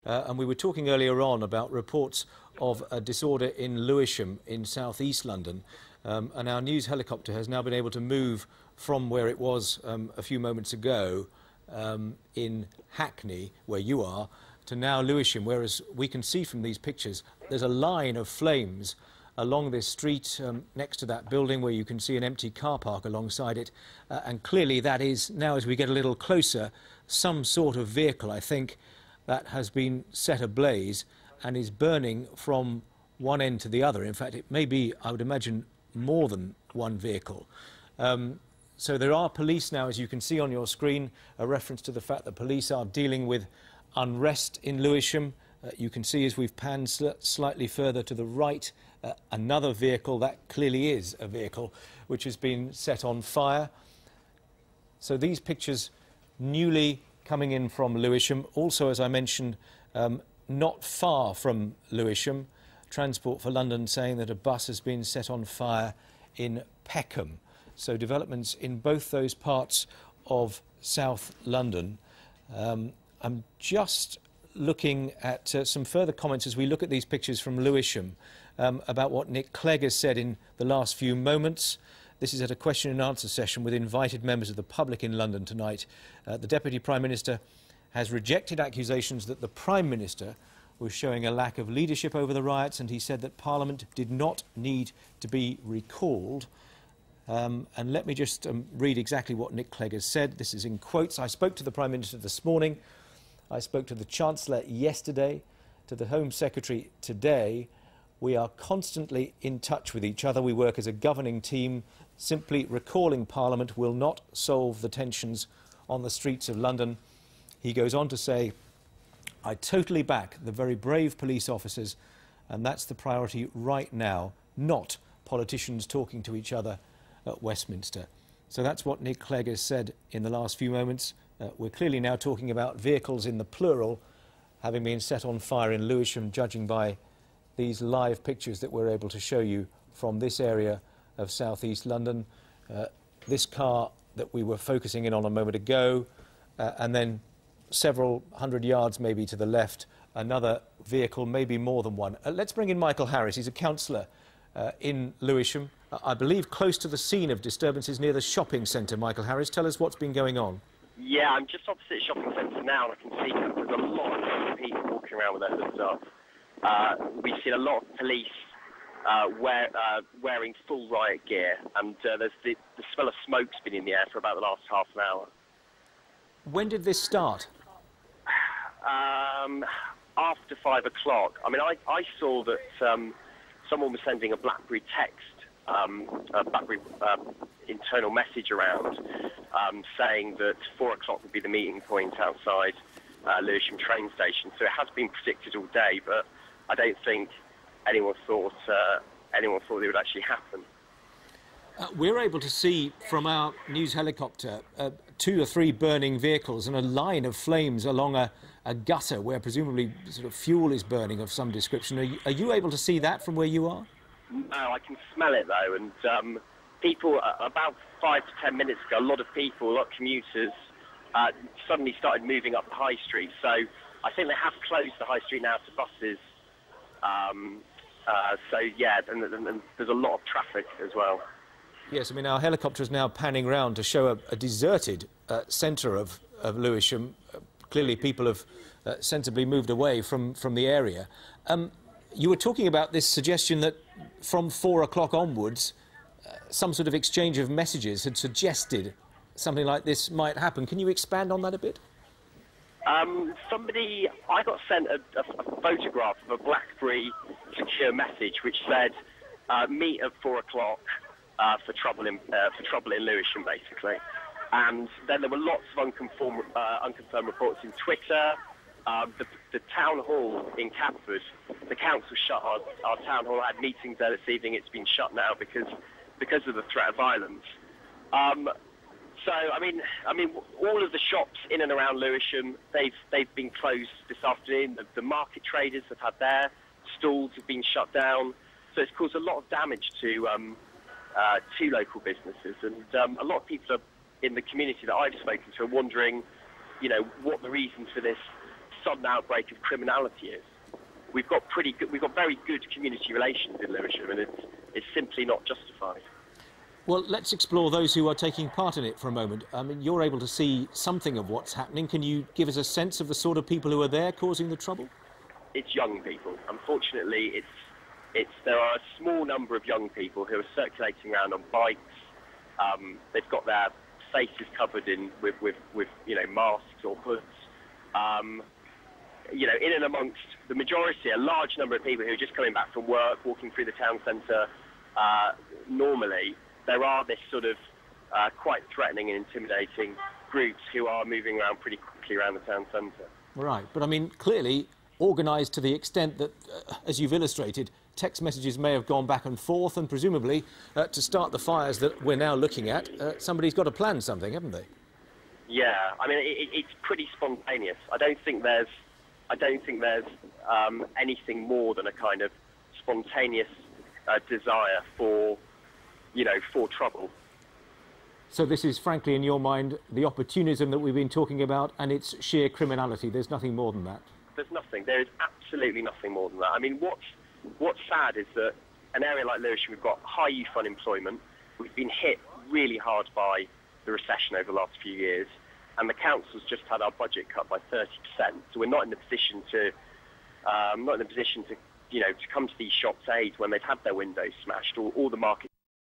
And we were talking earlier on about reports of a disorder in Lewisham in south-east London. And our news helicopter has now been able to move from where it was a few moments ago in Hackney, where you are, to now Lewisham, whereas we can see from these pictures there's a line of flames along this street next to that building, where you can see an empty car park alongside it. And clearly that is, now as we get a little closer, some sort of vehicle, I think, that has been set ablaze and is burning from one end to the other. In fact, it may be, I would imagine, more than one vehicle. So there are police now, as you can see on your screen, a reference to the fact that police are dealing with unrest in Lewisham. You can see, as we've panned slightly further to the right, another vehicle, that clearly is a vehicle, which has been set on fire. So these pictures newly coming in from Lewisham. Also, as I mentioned, not far from Lewisham, Transport for London saying that a bus has been set on fire in Peckham. So developments in both those parts of South London. I'm just looking at some further comments as we look at these pictures from Lewisham about what Nick Clegg has said in the last few moments. This is at a question and answer session with invited members of the public in London tonight. The Deputy Prime Minister has rejected accusations that the Prime Minister was showing a lack of leadership over the riots, and he said that Parliament did not need to be recalled. And let me just read exactly what Nick Clegg has said. This is in quotes. I spoke to the Prime Minister this morning. I spoke to the Chancellor yesterday, to the Home Secretary today. We are constantly in touch with each other. We work as a governing team. Simply recalling Parliament will not solve the tensions on the streets of London. He goes on to say, I totally back the very brave police officers, and that's the priority right now, not politicians talking to each other at Westminster. So that's what Nick Clegg has said in the last few moments. We're clearly now talking about vehicles in the plural having been set on fire in Lewisham, judging by these live pictures that we're able to show you from this area of southeast London. This car that we were focusing in on a moment ago, and then several hundred yards maybe to the left, another vehicle, maybe more than one. Let's bring in Michael Harris. He's a councillor in Lewisham, I believe close to the scene of disturbances near the shopping centre. Michael Harris, tell us what's been going on. Yeah, I'm just opposite the shopping centre now, and I can see there's a lot of people walking around with their hoods up. We've seen a lot of police wearing full riot gear, and there's the smell of smoke's been in the air for about the last half an hour. When did this start? After 5 o'clock. I mean, I saw that someone was sending a BlackBerry text, a BlackBerry internal message around, saying that 4 o'clock would be the meeting point outside Lewisham train station. So it has been predicted all day, but I don't think anyone thought it would actually happen. We're able to see from our news helicopter 2 or 3 burning vehicles and a line of flames along a gutter where presumably sort of fuel is burning of some description. Are you able to see that from where you are? No, I can smell it though, and people, about 5 to 10 minutes ago, a lot of people, a lot of commuters suddenly started moving up the high street. So I think they have closed the high street now to buses. So yeah, and there's a lot of traffic as well. Yes, I mean, our helicopter is now panning round to show a deserted centre of Lewisham. Clearly people have sensibly moved away from the area. You were talking about this suggestion that from 4 o'clock onwards, some sort of exchange of messages had suggested something like this might happen. Can you expand on that a bit? I got sent a photograph of a BlackBerry secure message which said, meet at 4 o'clock for trouble in Lewisham, basically. And then there were lots of unconfirmed reports in Twitter. The town hall in Catford, the council shut our town hall. Had meetings there this evening. It's been shut now because of the threat of violence. So I mean, all of the shops in and around Lewisham, they've been closed this afternoon. The market traders have had their stalls have been shut down. So it's caused a lot of damage to local businesses, and a lot of people in the community that I've spoken to are wondering, you know, what the reason for this sudden outbreak of criminality is. We've got very good community relations in Lewisham, and it's simply not justified. Well, let's explore those who are taking part in it for a moment. I mean, you're able to see something of what's happening. Can you give us a sense of the sort of people who are there causing the trouble? It's young people. Unfortunately, there are a small number of young people who are circulating around on bikes. They've got their faces covered with masks or hoods. In and amongst the majority, a large number of people who are just coming back from work, walking through the town centre normally, there are this sort of quite threatening and intimidating groups who are moving around pretty quickly around the town centre. Right, but I mean, clearly organised to the extent that, as you've illustrated, text messages may have gone back and forth, and presumably, to start the fires that we're now looking at, somebody's got to plan something, haven't they? Yeah, I mean, it's pretty spontaneous. I don't think there's anything more than a kind of spontaneous desire for trouble. So this is, frankly, in your mind, the opportunism that we've been talking about, and it's sheer criminality. There's nothing more than that. There's nothing. There is absolutely nothing more than that. I mean, what's sad is that an area like Lewisham, we've got high youth unemployment. We've been hit really hard by the recession over the last few years, and the council's just had our budget cut by 30%. So we're not in the position to come to these shops' aid when they've had their windows smashed or the market